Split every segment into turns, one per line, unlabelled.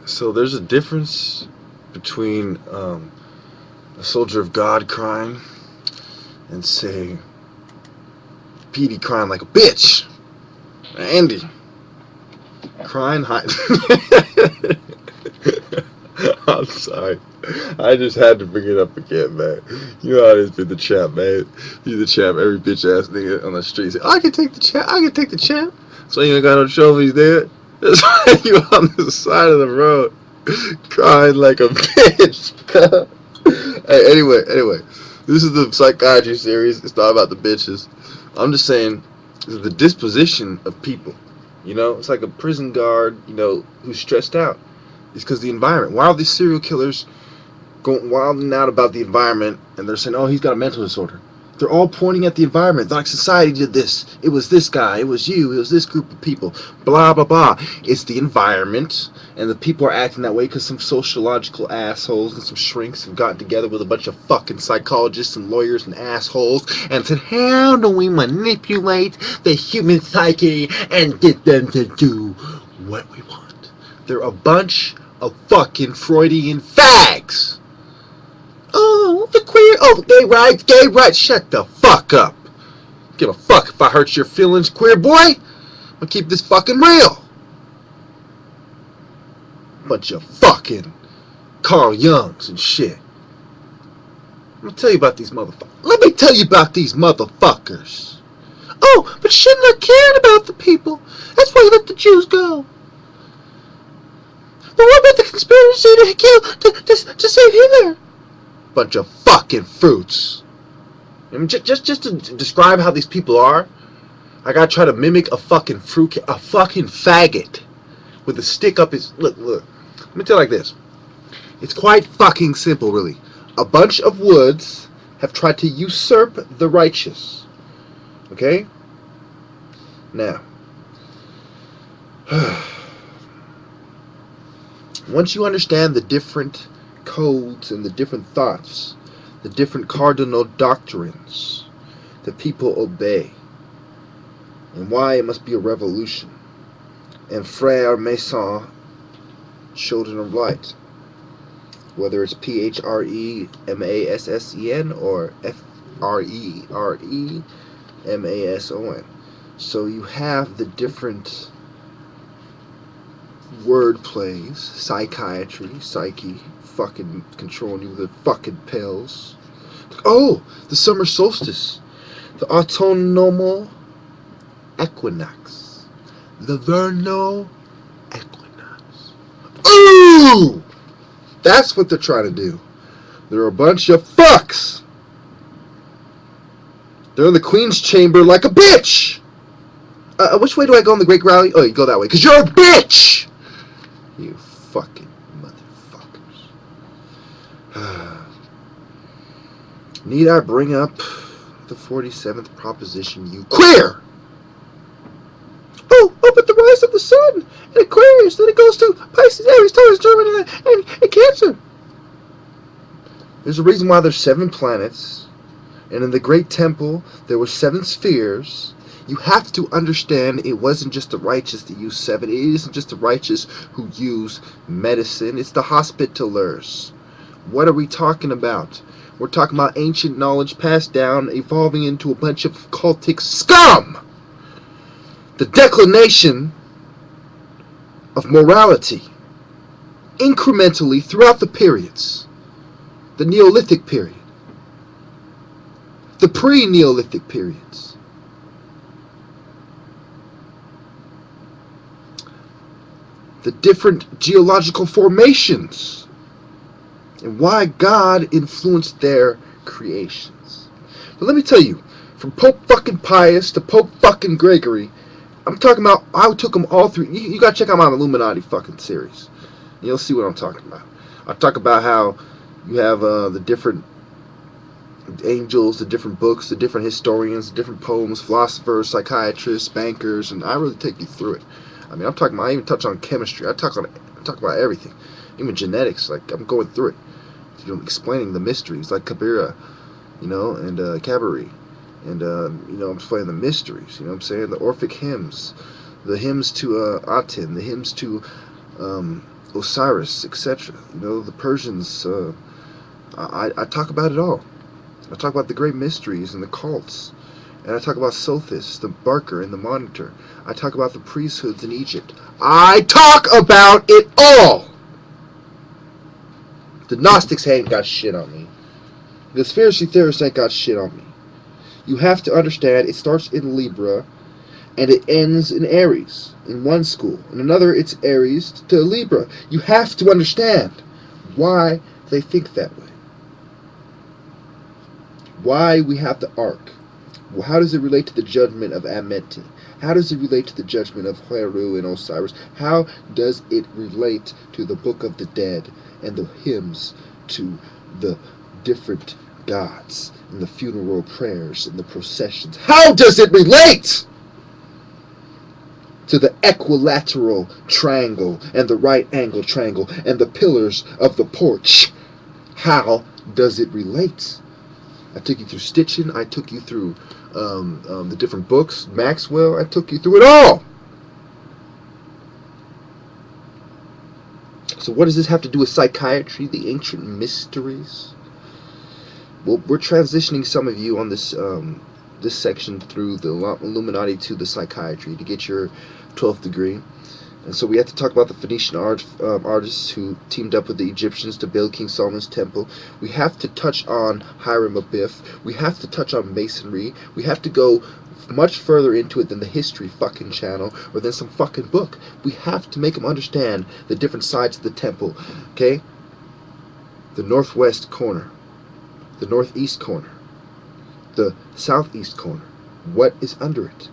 So there's a difference between a soldier of God crying and, say, Petey crying like a bitch. Andy crying high. I'm sorry. I just had to bring it up again, man. You know how it is with the champ, man. You the champ, every bitch ass nigga on the street say, I can take the champ, I can take the champ. So you ain't got no trophies there. That's why you on the side of the road crying like a bitch. Hey, anyway. This is the psychiatry series. It's not about the bitches. I'm just saying the disposition of people. You know, it's like a prison guard, you know, who's stressed out. It's because the environment. Why are these serial killers going wilding out about the environment and they're saying, oh, he's got a mental disorder? They're all pointing at the environment. They're like, society did this. It was this guy. It was you. It was this group of people. Blah, blah, blah. It's the environment. And the people are acting that way because some sociological assholes and some shrinks have gotten together with a bunch of fucking psychologists and lawyers and assholes and said, how do we manipulate the human psyche and get them to do what we want? They're a bunch of fucking Freudian fags. Oh, the queer, oh, gay rights, shut the fuck up. Give a fuck if I hurt your feelings, queer boy. I'm gonna keep this fucking real. Bunch of fucking Carl Jungs and shit. I'm gonna tell you about these motherfuckers. Let me tell you about these motherfuckers. Oh, but you shouldn't have cared about the people. That's why you let the Jews go. But what about the conspiracy to kill, to save Hitler? Bunch of fucking fruits. I mean, just to describe how these people are, I gotta try to mimic a fucking fruit, a fucking faggot with a stick up his. Look. Let me tell you like this. It's quite fucking simple, really. A bunch of woods have tried to usurp the righteous. Okay? Now, once you understand the different codes and the different thoughts, the different cardinal doctrines that people obey, and why it must be a revolution, and free+mason, children of light, whether it's PHREMASSEN or FREREMASON. So you have the different word plays, psychiatry, psyche, fucking controlling you with the fucking pills. Oh, the summer solstice, the autumnal equinox, the vernal equinox. Ooh! That's what they're trying to do. They're a bunch of fucks. They're in the Queen's chamber like a bitch. Which way do I go in the Great Rally? Oh, you go that way, because you're a bitch! You fucking motherfuckers. Need I bring up the 47th proposition, you queer? Oh, but the rise of the sun in Aquarius, then it goes to Pisces, Aries, Taurus, Gemini, and Cancer. There's a reason why there's 7 planets, and in the Great Temple there were 7 spheres. You have to understand it wasn't just the righteous that use 7. It isn't just the righteous who use medicine. It's the hospitalers. What are we talking about? We're talking about ancient knowledge passed down, evolving into a bunch of cultic scum. The declination of morality incrementally throughout the periods. The Neolithic period. The pre-Neolithic periods. The different geological formations and why God influenced their creations. But let me tell you, from Pope fucking Pius to Pope fucking Gregory, I'm talking about, I took them all through. You gotta check out my Illuminati fucking series. And you'll see what I'm talking about. I talk about how you have the different angels, the different books, the different historians, the different poems, philosophers, psychiatrists, bankers, and I really take you through it. I mean, I even touch on chemistry. I talk about everything, even genetics. Like, I'm going through it, explaining the mysteries, like Kabira, and Kabari, and I'm explaining the mysteries. You know what I'm saying? The Orphic hymns, the hymns to Aten, the hymns to Osiris, etc. You know, the Persians. I talk about it all. I talk about the great mysteries and the cults. And I talk about Sothis, the Barker, and the Monitor. I talk about the priesthoods in Egypt. I talk about it all! The Gnostics ain't got shit on me. The conspiracy theorists ain't got shit on me. You have to understand, it starts in Libra, and it ends in Aries, in one school. In another, it's Aries to Libra. You have to understand why they think that way. Why we have the Ark. Well, how does it relate to the judgment of Amenti? How does it relate to the judgment of Heru and Osiris? How does it relate to the Book of the Dead and the hymns to the different gods and the funeral prayers and the processions? How does it relate to the equilateral triangle and the right angle triangle and the pillars of the porch? How does it relate? I took you through Stitchin. I took you through the different books. Maxwell. I took you through it all. So what does this have to do with psychiatry, the ancient mysteries? Well, we're transitioning some of you on this this section through the Illuminati to the psychiatry to get your 12th degree. And so we have to talk about the Phoenician artists who teamed up with the Egyptians to build King Solomon's temple. We have to touch on Hiram-Abiff. We have to touch on Masonry. We have to go much further into it than the History fucking channel or than some fucking book. We have to make them understand the different sides of the temple. Okay? The northwest corner. The northeast corner. The southeast corner. What is under it?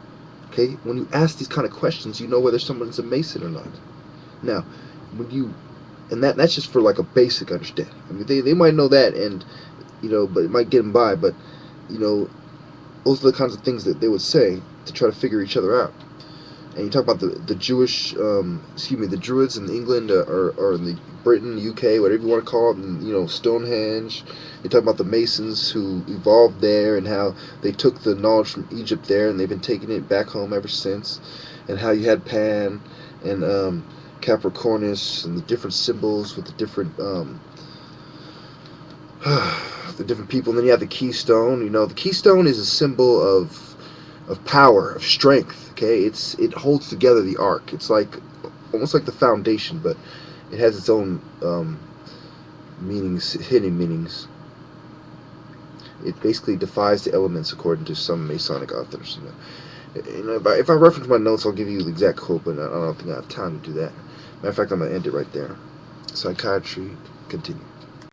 Okay, when you ask these kind of questions, you know whether someone's a Mason or not. Now, when you, and that's just for like a basic understanding. I mean, they might know that, and you know, but it might get them by. But you know, those are the kinds of things that they would say to try to figure each other out. And you talk about the Jewish, the Druids in England or in the Britain, UK, whatever you want to call it, and you know, Stonehenge. You talk about the Masons who evolved there and how they took the knowledge from Egypt there and they've been taking it back home ever since. And how you had Pan and Capricornus and the different symbols with the different people. And then you have the keystone. You know, the keystone is a symbol of power, of strength. Okay, it holds together the ark. It's like almost like the foundation, but it has its own meanings, hidden meanings. It basically defies the elements according to some Masonic authors. You know, if I reference my notes, I'll give you the exact quote, but I don't think I have time to do that. Matter of fact, I'm going to end it right there. Psychiatry, continue.